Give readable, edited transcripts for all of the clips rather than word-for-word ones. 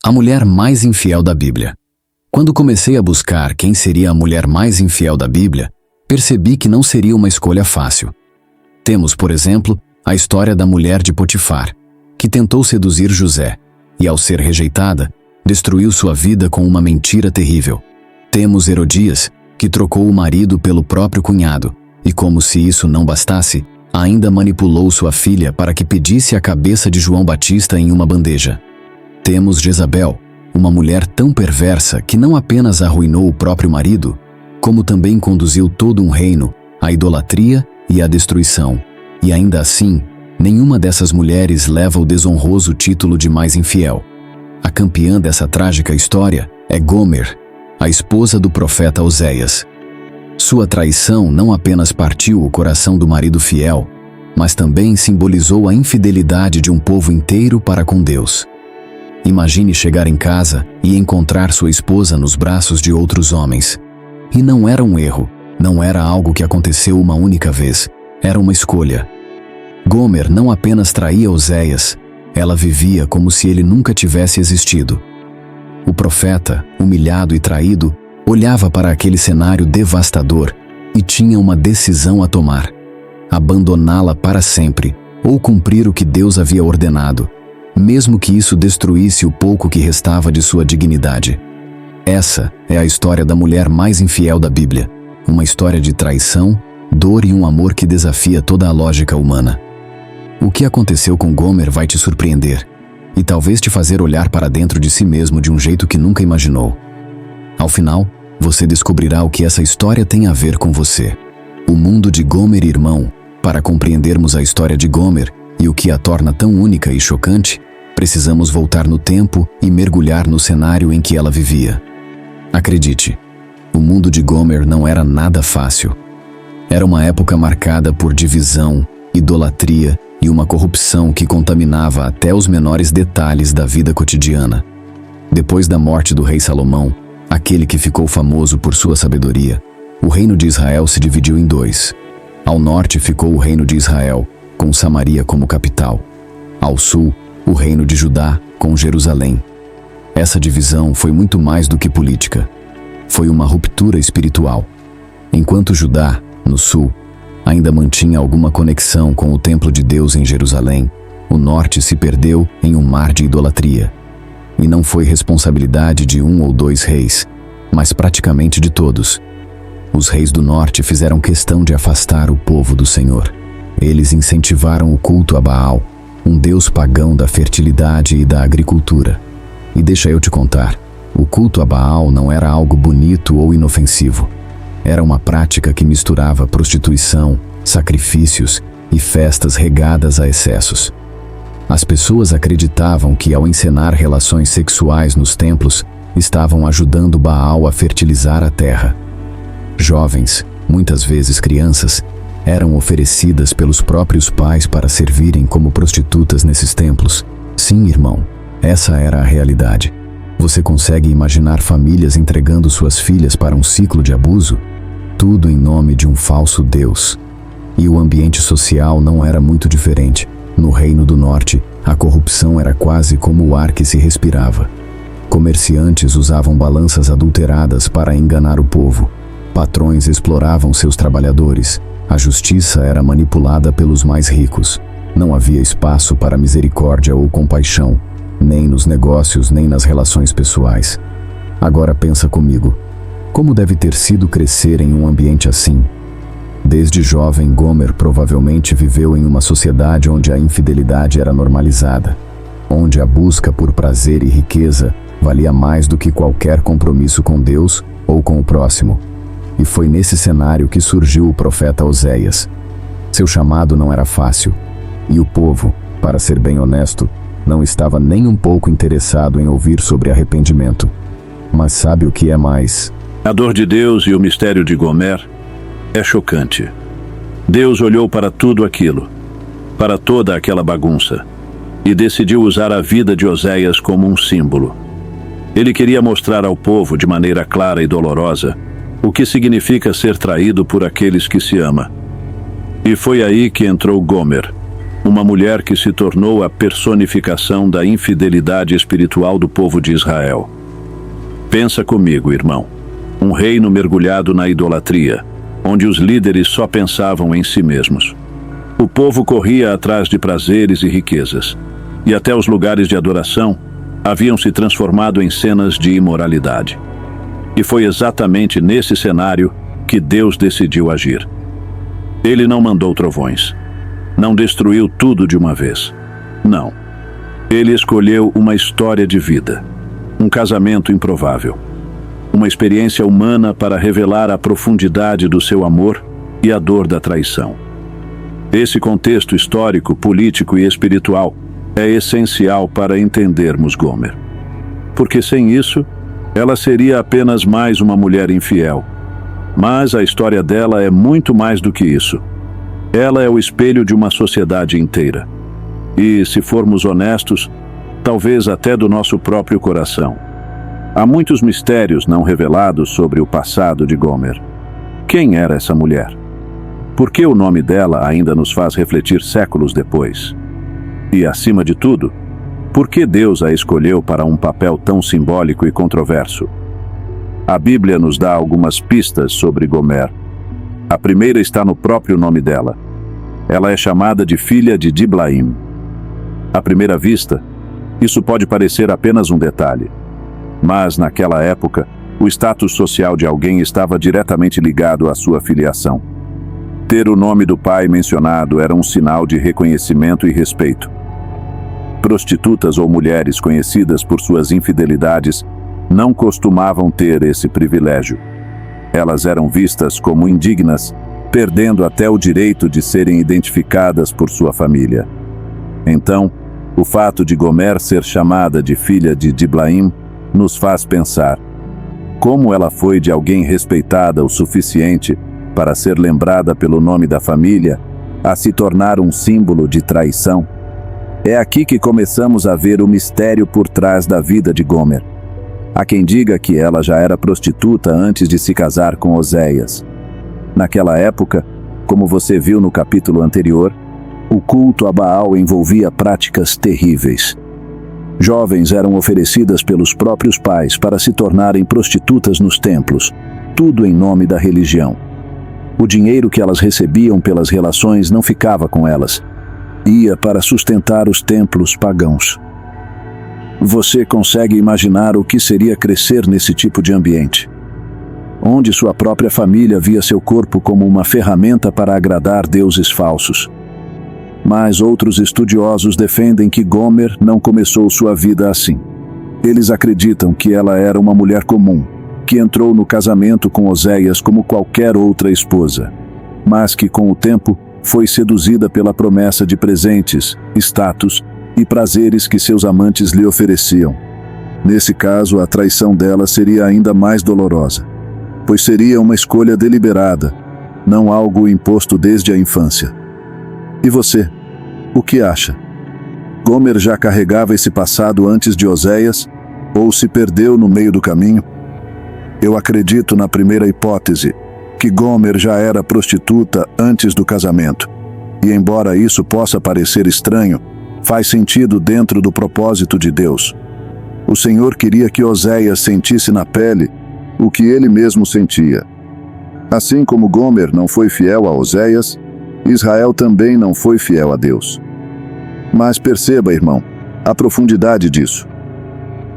A mulher mais infiel da Bíblia. Quando comecei a buscar quem seria a mulher mais infiel da Bíblia, percebi que não seria uma escolha fácil. Temos, por exemplo, a história da mulher de Potifar, que tentou seduzir José, e ao ser rejeitada, destruiu sua vida com uma mentira terrível. Temos Herodias, que trocou o marido pelo próprio cunhado, e como se isso não bastasse, ainda manipulou sua filha para que pedisse a cabeça de João Batista em uma bandeja. Temos Jezabel, uma mulher tão perversa que não apenas arruinou o próprio marido, como também conduziu todo um reino à idolatria e à destruição. E ainda assim, nenhuma dessas mulheres leva o desonroso título de mais infiel. A campeã dessa trágica história é Gomer, a esposa do profeta Oséias. Sua traição não apenas partiu o coração do marido fiel, mas também simbolizou a infidelidade de um povo inteiro para com Deus. Imagine chegar em casa e encontrar sua esposa nos braços de outros homens. E não era um erro, não era algo que aconteceu uma única vez, era uma escolha. Gomer não apenas traía Oséias, ela vivia como se ele nunca tivesse existido. O profeta, humilhado e traído, olhava para aquele cenário devastador e tinha uma decisão a tomar: abandoná-la para sempre ou cumprir o que Deus havia ordenado, mesmo que isso destruísse o pouco que restava de sua dignidade. Essa é a história da mulher mais infiel da Bíblia, uma história de traição, dor e um amor que desafia toda a lógica humana. O que aconteceu com Gomer vai te surpreender e talvez te fazer olhar para dentro de si mesmo de um jeito que nunca imaginou. Ao final, você descobrirá o que essa história tem a ver com você. O mundo de Gomer, irmão. Para compreendermos a história de Gomer e o que a torna tão única e chocante, precisamos voltar no tempo e mergulhar no cenário em que ela vivia. Acredite, o mundo de Gomer não era nada fácil. Era uma época marcada por divisão, idolatria e uma corrupção que contaminava até os menores detalhes da vida cotidiana. Depois da morte do rei Salomão, aquele que ficou famoso por sua sabedoria, o reino de Israel se dividiu em dois. Ao norte ficou o reino de Israel, com Samaria como capital. Ao sul, o reino de Judá, com Jerusalém. Essa divisão foi muito mais do que política. Foi uma ruptura espiritual. Enquanto Judá, no sul, ainda mantinha alguma conexão com o templo de Deus em Jerusalém, o norte se perdeu em um mar de idolatria. E não foi responsabilidade de um ou dois reis, mas praticamente de todos. Os reis do norte fizeram questão de afastar o povo do Senhor. Eles incentivaram o culto a Baal, um deus pagão da fertilidade e da agricultura. E deixa eu te contar, o culto a Baal não era algo bonito ou inofensivo. Era uma prática que misturava prostituição, sacrifícios e festas regadas a excessos. As pessoas acreditavam que, ao encenar relações sexuais nos templos, estavam ajudando Baal a fertilizar a terra. Jovens, muitas vezes crianças, eram oferecidas pelos próprios pais para servirem como prostitutas nesses templos. Sim, irmão, essa era a realidade. Você consegue imaginar famílias entregando suas filhas para um ciclo de abuso? Tudo em nome de um falso Deus. E o ambiente social não era muito diferente. No Reino do Norte, a corrupção era quase como o ar que se respirava. Comerciantes usavam balanças adulteradas para enganar o povo. Patrões exploravam seus trabalhadores. A justiça era manipulada pelos mais ricos. Não havia espaço para misericórdia ou compaixão, nem nos negócios, nem nas relações pessoais. Agora pensa comigo. Como deve ter sido crescer em um ambiente assim? Desde jovem, Gomer provavelmente viveu em uma sociedade onde a infidelidade era normalizada, onde a busca por prazer e riqueza valia mais do que qualquer compromisso com Deus ou com o próximo. E foi nesse cenário que surgiu o profeta Oséias. Seu chamado não era fácil, e o povo, para ser bem honesto, não estava nem um pouco interessado em ouvir sobre arrependimento. Mas sabe o que é mais? A dor de Deus e o mistério de Gomer é chocante. Deus olhou para tudo aquilo, para toda aquela bagunça, e decidiu usar a vida de Oséias como um símbolo. Ele queria mostrar ao povo de maneira clara e dolorosa o que significa ser traído por aqueles que se ama. E foi aí que entrou Gomer, uma uma mulher que se tornou a personificação da infidelidade espiritual do povo de Israel. Pensa comigo, irmão. Um reino mergulhado na idolatria, onde os líderes só pensavam em si mesmos. O povo corria atrás de prazeres e riquezas, e até os lugares de adoração haviam se transformado em cenas de imoralidade. E foi exatamente nesse cenário que Deus decidiu agir. Ele não mandou trovões. Não destruiu tudo de uma vez. Não. Ele escolheu uma história de vida, um casamento improvável, uma experiência humana para revelar a profundidade do seu amor e a dor da traição. Esse contexto histórico, político e espiritual é essencial para entendermos Gomer. Porque sem isso, ela seria apenas mais uma mulher infiel. Mas a história dela é muito mais do que isso. Ela é o espelho de uma sociedade inteira. E, se formos honestos, talvez até do nosso próprio coração. Há muitos mistérios não revelados sobre o passado de Gomer. Quem era essa mulher? Por que o nome dela ainda nos faz refletir séculos depois? E, acima de tudo, por que Deus a escolheu para um papel tão simbólico e controverso? A Bíblia nos dá algumas pistas sobre Gomer. A primeira está no próprio nome dela. Ela é chamada de filha de Diblaim. À primeira vista, isso pode parecer apenas um detalhe. Mas, naquela época, o status social de alguém estava diretamente ligado à sua filiação. Ter o nome do pai mencionado era um sinal de reconhecimento e respeito. Prostitutas ou mulheres conhecidas por suas infidelidades não costumavam ter esse privilégio. Elas eram vistas como indignas, perdendo até o direito de serem identificadas por sua família. Então, o fato de Gomer ser chamada de filha de Diblaim nos faz pensar: como ela foi de alguém respeitada o suficiente para ser lembrada pelo nome da família, a se tornar um símbolo de traição? É aqui que começamos a ver o mistério por trás da vida de Gomer. Há quem diga que ela já era prostituta antes de se casar com Oséias. Naquela época, como você viu no capítulo anterior, o culto a Baal envolvia práticas terríveis. Jovens eram oferecidas pelos próprios pais para se tornarem prostitutas nos templos, tudo em nome da religião. O dinheiro que elas recebiam pelas relações não ficava com elas, ia para sustentar os templos pagãos. Você consegue imaginar o que seria crescer nesse tipo de ambiente? Onde sua própria família via seu corpo como uma ferramenta para agradar deuses falsos. Mas outros estudiosos defendem que Gomer não começou sua vida assim. Eles acreditam que ela era uma mulher comum, que entrou no casamento com Oséias como qualquer outra esposa, mas que com o tempo foi seduzida pela promessa de presentes, status e prazeres que seus amantes lhe ofereciam. Nesse caso, a traição dela seria ainda mais dolorosa, pois seria uma escolha deliberada, não algo imposto desde a infância. E você, o que acha? Gomer já carregava esse passado antes de Oséias, ou se perdeu no meio do caminho? Eu acredito na primeira hipótese, que Gomer já era prostituta antes do casamento. E embora isso possa parecer estranho, faz sentido dentro do propósito de Deus. O Senhor queria que Oséias sentisse na pele o que ele mesmo sentia. Assim como Gomer não foi fiel a Oséias, Israel também não foi fiel a Deus. Mas perceba, irmão, a profundidade disso.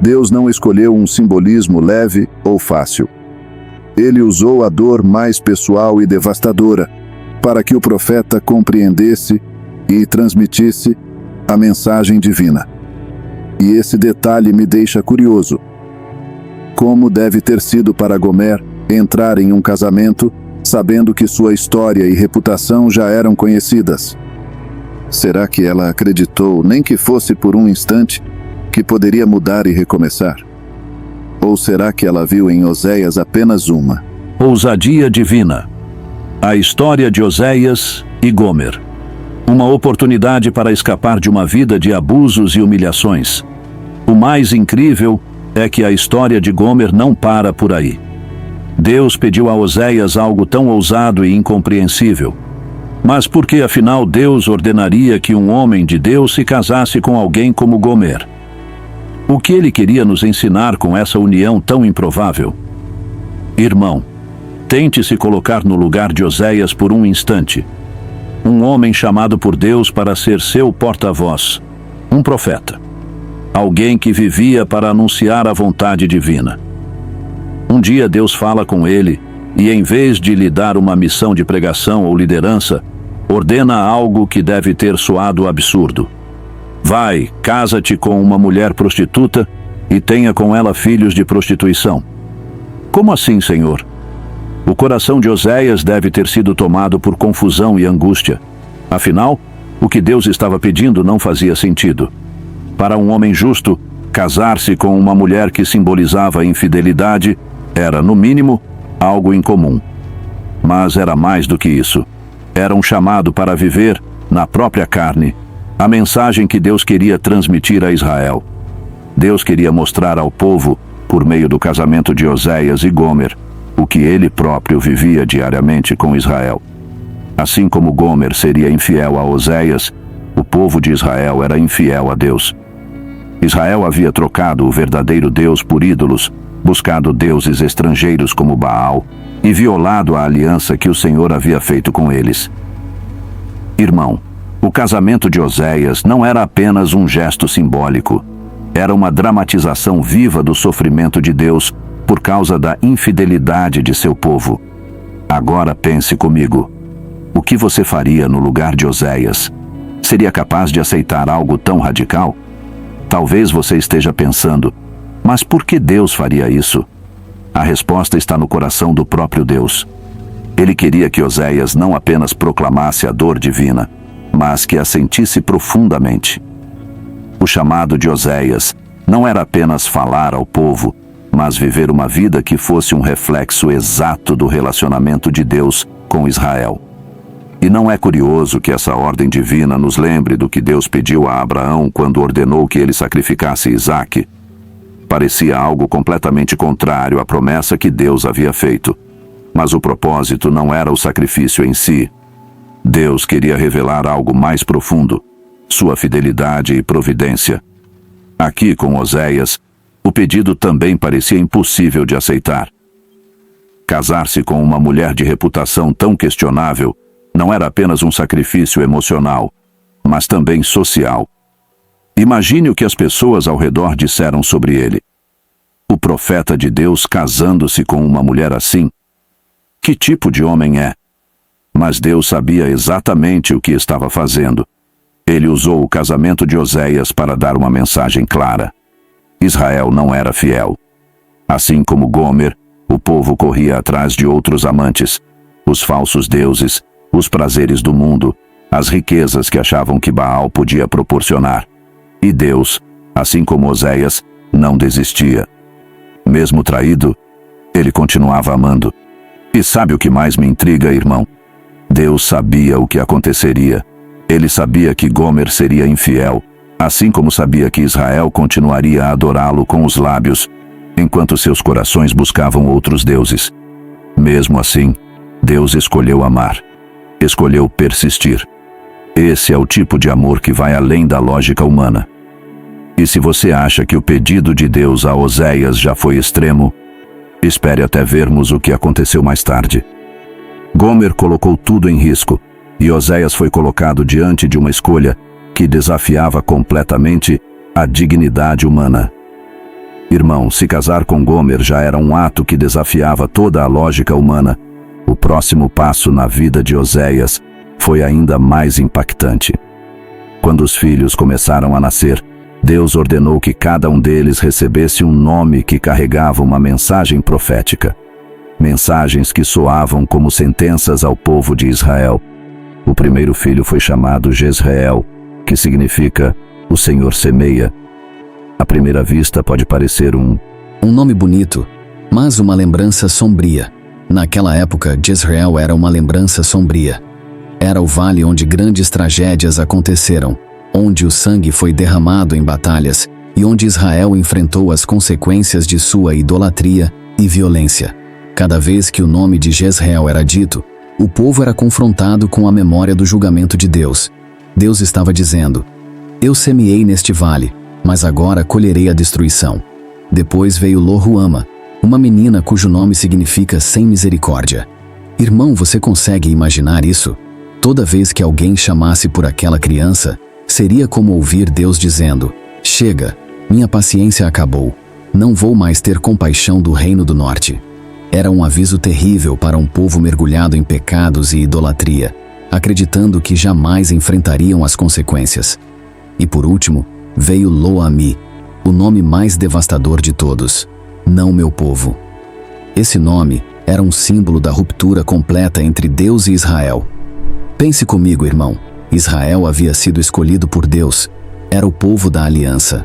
Deus não escolheu um simbolismo leve ou fácil. Ele usou a dor mais pessoal e devastadora para que o profeta compreendesse e transmitisse a mensagem divina. E esse detalhe me deixa curioso. Como deve ter sido para Gomer entrar em um casamento sabendo que sua história e reputação já eram conhecidas? Será que ela acreditou, nem que fosse por um instante, que poderia mudar e recomeçar? Ou será que ela viu em Oséias apenas uma ousadia divina? A história de Oséias e Gomer. Uma oportunidade para escapar de uma vida de abusos e humilhações. O mais incrível é que a história de Gomer não para por aí. Deus pediu a Oséias algo tão ousado e incompreensível. Mas por que afinal Deus ordenaria que um homem de Deus se casasse com alguém como Gomer? O que ele queria nos ensinar com essa união tão improvável? Irmão, tente se colocar no lugar de Oséias por um instante. Um homem chamado por Deus para ser seu porta-voz, um profeta. Alguém que vivia para anunciar a vontade divina. Um dia Deus fala com ele e, em vez de lhe dar uma missão de pregação ou liderança, ordena algo que deve ter soado absurdo. Vai, casa-te com uma mulher prostituta e tenha com ela filhos de prostituição. Como assim, Senhor? O coração de Oséias deve ter sido tomado por confusão e angústia. Afinal, o que Deus estava pedindo não fazia sentido. Para um homem justo, casar-se com uma mulher que simbolizava infidelidade era, no mínimo, algo incomum. Mas era mais do que isso. Era um chamado para viver, na própria carne, a mensagem que Deus queria transmitir a Israel. Deus queria mostrar ao povo, por meio do casamento de Oséias e Gomer, o que ele próprio vivia diariamente com Israel. Assim como Gomer seria infiel a Oséias, o povo de Israel era infiel a Deus. Israel havia trocado o verdadeiro Deus por ídolos, buscado deuses estrangeiros como Baal e violado a aliança que o Senhor havia feito com eles. Irmão, o casamento de Oséias não era apenas um gesto simbólico. Era uma dramatização viva do sofrimento de Deus por causa da infidelidade de seu povo. Agora pense comigo. O que você faria no lugar de Oséias? Seria capaz de aceitar algo tão radical? Talvez você esteja pensando, mas por que Deus faria isso? A resposta está no coração do próprio Deus. Ele queria que Oséias não apenas proclamasse a dor divina, mas que a sentisse profundamente. O chamado de Oséias não era apenas falar ao povo, mas viver uma vida que fosse um reflexo exato do relacionamento de Deus com Israel. E não é curioso que essa ordem divina nos lembre do que Deus pediu a Abraão quando ordenou que ele sacrificasse Isaque? Parecia algo completamente contrário à promessa que Deus havia feito. Mas o propósito não era o sacrifício em si. Deus queria revelar algo mais profundo, sua fidelidade e providência. Aqui com Oséias, o pedido também parecia impossível de aceitar. Casar-se com uma mulher de reputação tão questionável não era apenas um sacrifício emocional, mas também social. Imagine o que as pessoas ao redor disseram sobre ele. O profeta de Deus casando-se com uma mulher assim? Que tipo de homem é? Mas Deus sabia exatamente o que estava fazendo. Ele usou o casamento de Oséias para dar uma mensagem clara. Israel não era fiel. Assim como Gomer, o povo corria atrás de outros amantes, os falsos deuses, os prazeres do mundo, as riquezas que achavam que Baal podia proporcionar. E Deus, assim como Oséias, não desistia. Mesmo traído, ele continuava amando. E sabe o que mais me intriga, irmão? Deus sabia o que aconteceria. Ele sabia que Gomer seria infiel, assim como sabia que Israel continuaria a adorá-lo com os lábios, enquanto seus corações buscavam outros deuses. Mesmo assim, Deus escolheu amar. Escolheu persistir. Esse é o tipo de amor que vai além da lógica humana. E se você acha que o pedido de Deus a Oséias já foi extremo, espere até vermos o que aconteceu mais tarde. Gomer colocou tudo em risco, e Oséias foi colocado diante de uma escolha que desafiava completamente a dignidade humana. Irmão, se casar com Gomer já era um ato que desafiava toda a lógica humana. O próximo passo na vida de Oséias foi ainda mais impactante. Quando os filhos começaram a nascer, Deus ordenou que cada um deles recebesse um nome que carregava uma mensagem profética. Mensagens que soavam como sentenças ao povo de Israel. O primeiro filho foi chamado Jezreel, que significa "o Senhor semeia". À primeira vista pode parecer um nome bonito, mas uma lembrança sombria. Naquela época, Jezreel era uma lembrança sombria. Era o vale onde grandes tragédias aconteceram, onde o sangue foi derramado em batalhas e onde Israel enfrentou as consequências de sua idolatria e violência. Cada vez que o nome de Jezreel era dito, O povo era confrontado com a memória do julgamento de Deus. Deus estava dizendo: eu semeei neste vale, mas agora colherei a destruição. Depois veio Lo-ruama, uma menina cujo nome significa sem misericórdia. Irmão, você consegue imaginar isso? Toda vez que alguém chamasse por aquela criança, seria como ouvir Deus dizendo: chega, minha paciência acabou. Não vou mais ter compaixão do reino do norte. Era um aviso terrível para um povo mergulhado em pecados e idolatria, acreditando que jamais enfrentariam as consequências. E por último, veio Lo-ami, o nome mais devastador de todos: não meu povo. Esse nome era um símbolo da ruptura completa entre Deus e Israel. Pense comigo, irmão. Israel havia sido escolhido por Deus, era o povo da aliança.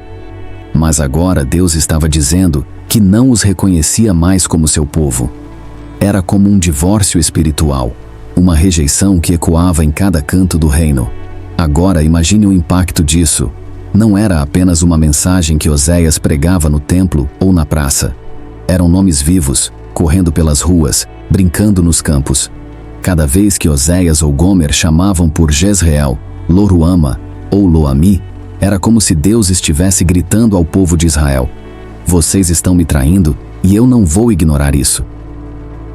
Mas agora Deus estava dizendo que não os reconhecia mais como seu povo. Era como um divórcio espiritual, uma rejeição que ecoava em cada canto do reino. Agora imagine o impacto disso. Não era apenas uma mensagem que Oséias pregava no templo ou na praça. Eram nomes vivos, correndo pelas ruas, brincando nos campos. Cada vez que Oséias ou Gomer chamavam por Jezreel, Lo-ruama ou Lo-ami, era como se Deus estivesse gritando ao povo de Israel: vocês estão me traindo e eu não vou ignorar isso.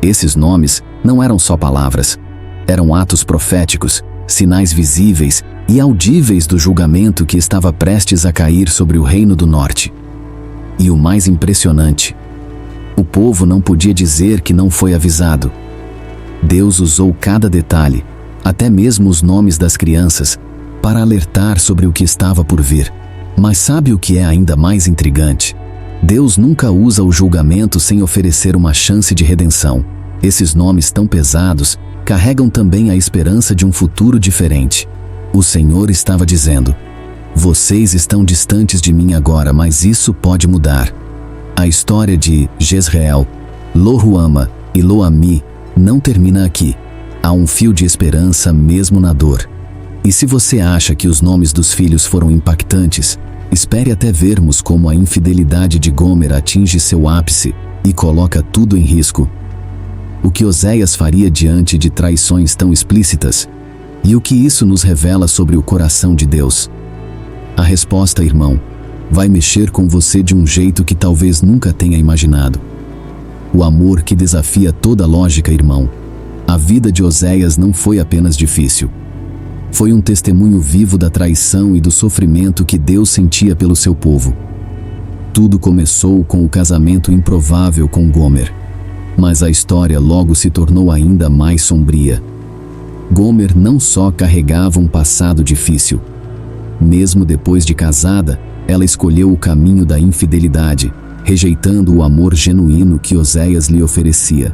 Esses nomes não eram só palavras, eram atos proféticos, sinais visíveis e audíveis do julgamento que estava prestes a cair sobre o reino do norte. E o mais impressionante, o povo não podia dizer que não foi avisado. Deus usou cada detalhe, até mesmo os nomes das crianças, para alertar sobre o que estava por vir. Mas sabe o que é ainda mais intrigante? Deus nunca usa o julgamento sem oferecer uma chance de redenção. Esses nomes tão pesados carregam também a esperança de um futuro diferente. O Senhor estava dizendo: vocês estão distantes de mim agora, mas isso pode mudar. A história de Jezreel, Lo-ruama e Lo-ami não termina aqui. Há um fio de esperança mesmo na dor. E se você acha que os nomes dos filhos foram impactantes, espere até vermos como a infidelidade de Gomer atinge seu ápice e coloca tudo em risco. O que Oséias faria diante de traições tão explícitas? E o que isso nos revela sobre o coração de Deus? A resposta, irmão, vai mexer com você de um jeito que talvez nunca tenha imaginado. O amor que desafia toda lógica, irmão. A vida de Oséias não foi apenas difícil. Foi um testemunho vivo da traição e do sofrimento que Deus sentia pelo seu povo. Tudo começou com o casamento improvável com Gomer. Mas a história logo se tornou ainda mais sombria. Gomer não só carregava um passado difícil. Mesmo depois de casada, ela escolheu o caminho da infidelidade, rejeitando o amor genuíno que Oséias lhe oferecia.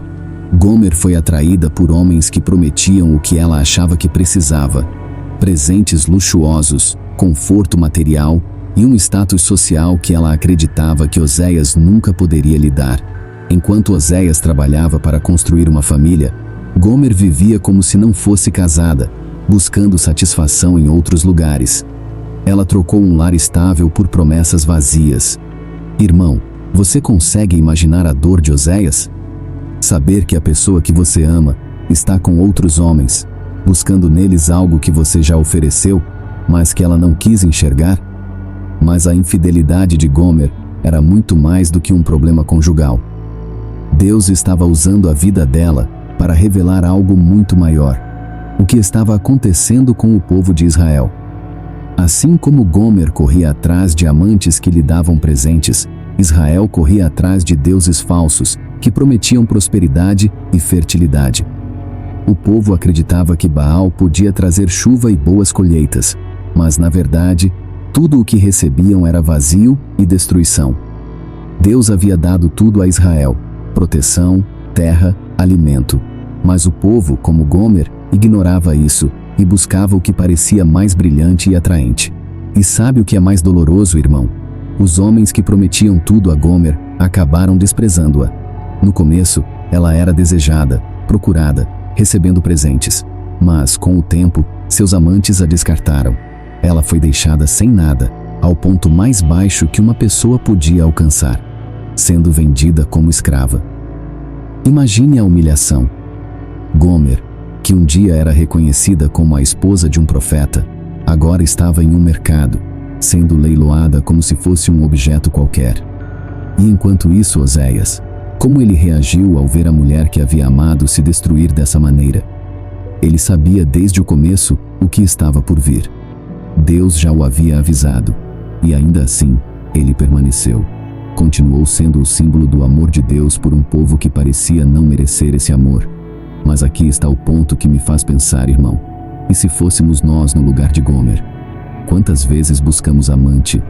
Gomer foi atraída por homens que prometiam o que ela achava que precisava: presentes luxuosos, conforto material e um status social que ela acreditava que Oséias nunca poderia lhe dar. Enquanto Oséias trabalhava para construir uma família, Gomer vivia como se não fosse casada, buscando satisfação em outros lugares. Ela trocou um lar estável por promessas vazias. Irmão, você consegue imaginar a dor de Oséias? Saber que a pessoa que você ama está com outros homens, buscando neles algo que você já ofereceu, mas que ela não quis enxergar? Mas a infidelidade de Gomer era muito mais do que um problema conjugal. Deus estava usando a vida dela para revelar algo muito maior: o que estava acontecendo com o povo de Israel. Assim como Gomer corria atrás de amantes que lhe davam presentes, Israel corria atrás de deuses falsos que prometiam prosperidade e fertilidade. O povo acreditava que Baal podia trazer chuva e boas colheitas, mas na verdade, tudo o que recebiam era vazio e destruição. Deus havia dado tudo a Israel: proteção, terra, alimento. Mas o povo, como Gomer, ignorava isso e buscava o que parecia mais brilhante e atraente. E sabe o que é mais doloroso, irmão? Os homens que prometiam tudo a Gomer acabaram desprezando-a. No começo, ela era desejada, procurada, recebendo presentes. Mas, com o tempo, seus amantes a descartaram. Ela foi deixada sem nada, ao ponto mais baixo que uma pessoa podia alcançar, sendo vendida como escrava. Imagine a humilhação. Gomer, que um dia era reconhecida como a esposa de um profeta, agora estava em um mercado, sendo leiloada como se fosse um objeto qualquer. E enquanto isso, Oséias, como ele reagiu ao ver a mulher que havia amado se destruir dessa maneira? Ele sabia desde o começo o que estava por vir. Deus já o havia avisado, e ainda assim, ele permaneceu. Continuou sendo o símbolo do amor de Deus por um povo que parecia não merecer esse amor. Mas aqui está o ponto que me faz pensar, irmão. E se fôssemos nós no lugar de Gomer? Quantas vezes buscamos amante,